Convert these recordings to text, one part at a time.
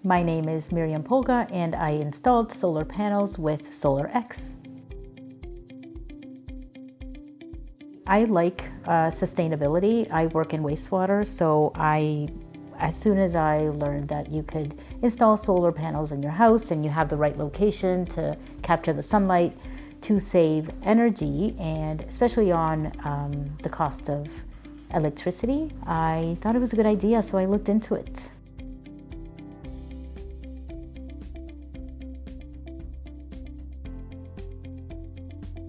My name is Miriam Polga and I installed solar panels with SolarX. I like sustainability. I work in wastewater, so as soon as I learned that you could install solar panels in your house and you have the right location to capture the sunlight to save energy, and especially on the cost of electricity, I thought it was a good idea, so I looked into it.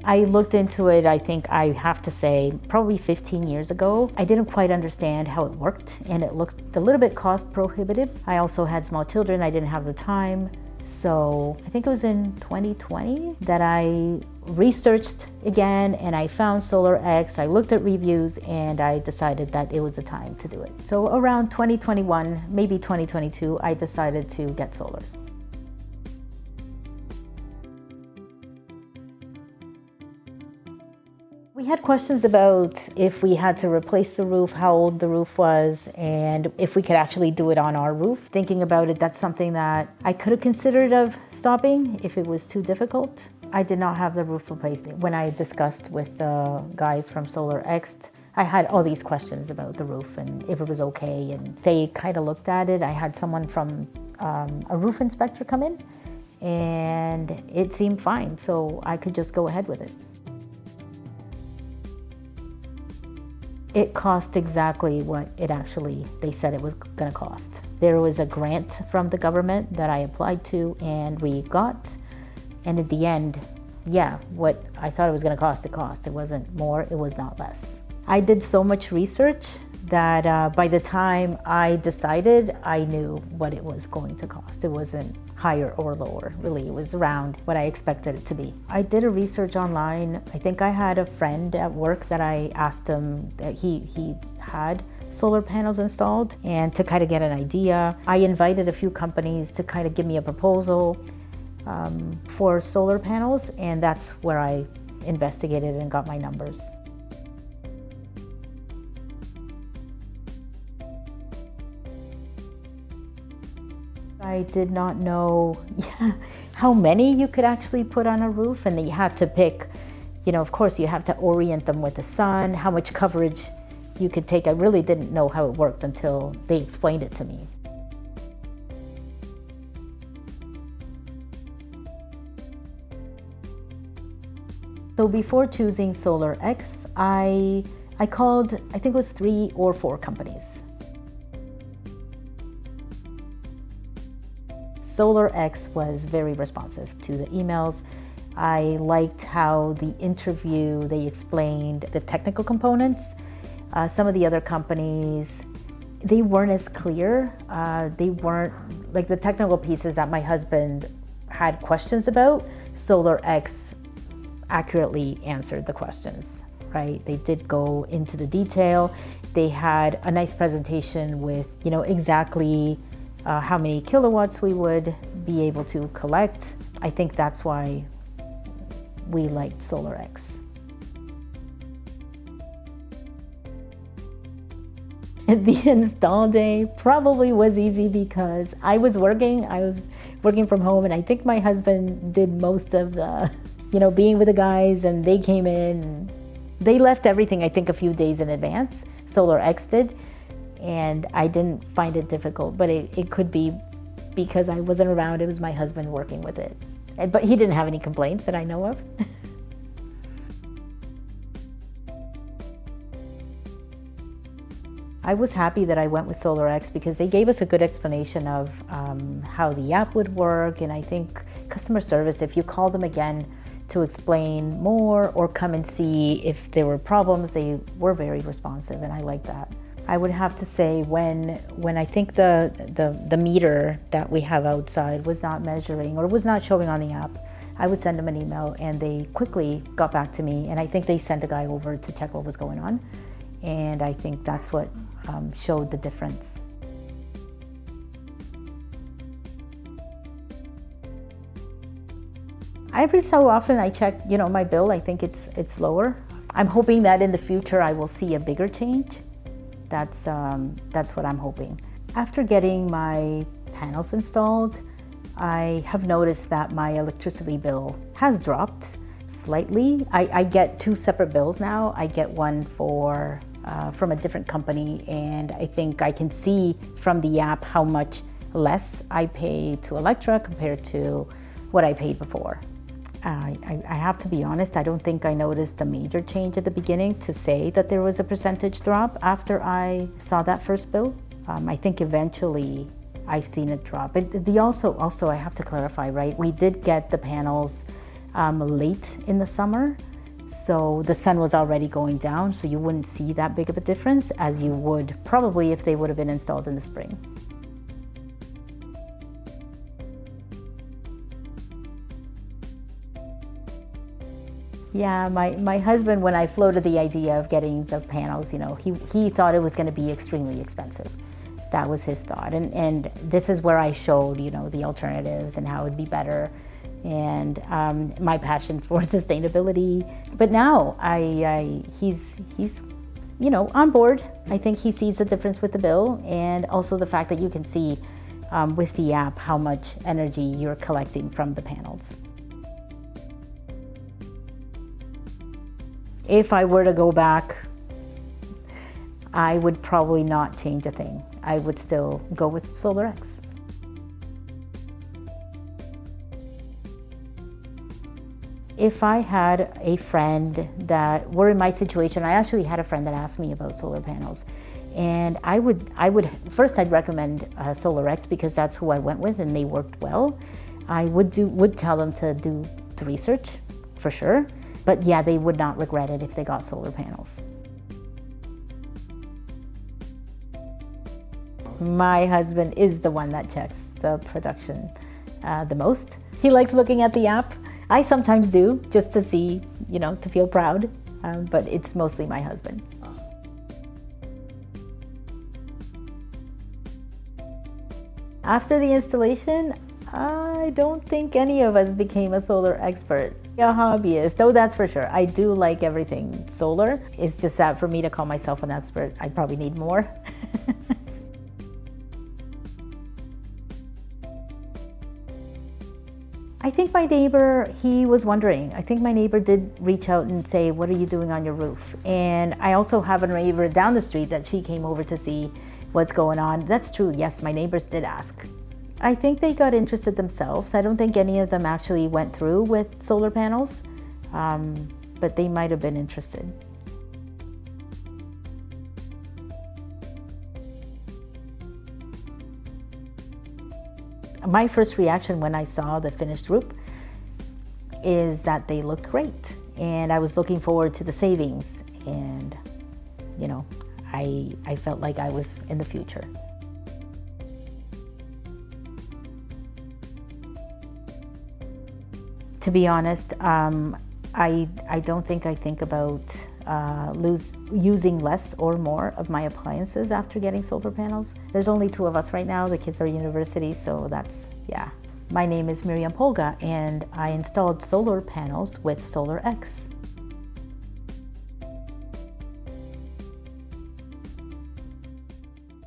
I looked into it, I think I have to say, probably 15 years ago. I didn't quite understand how it worked, and it looked a little bit cost prohibitive. I also had small children, I didn't have the time. So I think it was in 2020 that I researched again and I found SolarX. I looked at reviews and I decided that it was the time to do it. So around 2021, maybe 2022, I decided to get solars. We had questions about if we had to replace the roof, how old the roof was, and if we could actually do it on our roof. Thinking about it, that's something that I could have considered of stopping if it was too difficult. I did not have the roof replaced. When I discussed with the guys from SolarX, I had all these questions about the roof and if it was okay, and they kind of looked at it. I had someone from a roof inspector come in and it seemed fine, so I could just go ahead with it. It cost exactly what they said it was gonna cost. There was a grant from the government that I applied to and we got. And at the end, yeah, what I thought it was gonna cost, it cost. It wasn't more, it was not less. I did so much research that by the time I decided, I knew what it was going to cost. It wasn't higher or lower, really. It was around what I expected it to be. I did a research online. I think I had a friend at work that I asked him that he had solar panels installed, and to kind of get an idea. I invited a few companies to kind of give me a proposal for solar panels, and that's where I investigated and got my numbers. I did not know how many you could actually put on a roof, and you had to pick, of course you have to orient them with the sun, how much coverage you could take. I really didn't know how it worked until they explained it to me. So before choosing SolarX, I called, I think it was 3 or 4 companies. SolarX was very responsive to the emails. I liked how the interview, they explained the technical components. Some of the other companies, they weren't as clear. They weren't, like the technical pieces that my husband had questions about, SolarX accurately answered the questions, right? They did go into the detail. They had a nice presentation with, exactly how many kilowatts we would be able to collect. I think that's why we liked SolarX. The install day probably was easy because I was working from home, and I think my husband did most of the, being with the guys, and they came in. They left everything, I think, a few days in advance. SolarX did. And I didn't find it difficult, but it could be because I wasn't around. It was my husband working with it. But he didn't have any complaints that I know of. I was happy that I went with SolarX because they gave us a good explanation of how the app would work, and I think customer service, if you call them again to explain more or come and see if there were problems, they were very responsive, and I like that. I would have to say when I think the meter that we have outside was not measuring or was not showing on the app, I would send them an email and they quickly got back to me, and I think they sent a guy over to check what was going on, and I think that's what showed the difference. Every so often I check, my bill. I think it's lower. I'm hoping that in the future I will see a bigger change. That's what I'm hoping. After getting my panels installed, I have noticed that my electricity bill has dropped slightly. I get two separate bills now. I get one from a different company, and I think I can see from the app how much less I pay to Electra compared to what I paid before. I have to be honest, I don't think I noticed a major change at the beginning to say that there was a percentage drop after I saw that first bill. I think eventually I've seen it drop. Also, I have to clarify, right? We did get the panels late in the summer, so the sun was already going down, so you wouldn't see that big of a difference as you would probably if they would have been installed in the spring. Yeah, my husband, when I floated the idea of getting the panels, he thought it was going to be extremely expensive. That was his thought. And this is where I showed, the alternatives and how it would be better, and my passion for sustainability. But now he's on board. I think he sees the difference with the bill, and also the fact that you can see with the app how much energy you're collecting from the panels. If I were to go back, I would probably not change a thing. I would still go with Solar X. If I had a friend that were in my situation, I actually had a friend that asked me about solar panels, and I would first I'd recommend Solar X because that's who I went with and they worked well. I would tell them to do the research for sure. But yeah, they would not regret it if they got solar panels. My husband is the one that checks the production the most. He likes looking at the app. I sometimes do, just to see, to feel proud, but it's mostly my husband. After the installation, I don't think any of us became a solar expert. A hobbyist, though, that's for sure. I do like everything solar. It's just that for me to call myself an expert, I probably need more. I think my neighbor, he was wondering. I think my neighbor did reach out and say, what are you doing on your roof? And I also have a neighbor down the street that she came over to see what's going on. That's true, yes, my neighbors did ask. I think they got interested themselves. I don't think any of them actually went through with solar panels, but they might have been interested. My first reaction when I saw the finished roof is that they looked great, and I was looking forward to the savings, and I felt like I was in the future. To be honest, I don't think I think about using less or more of my appliances after getting solar panels. There's only 2 of us right now. The kids are at university, so yeah. My name is Miriam Polga, and I installed solar panels with Solar X.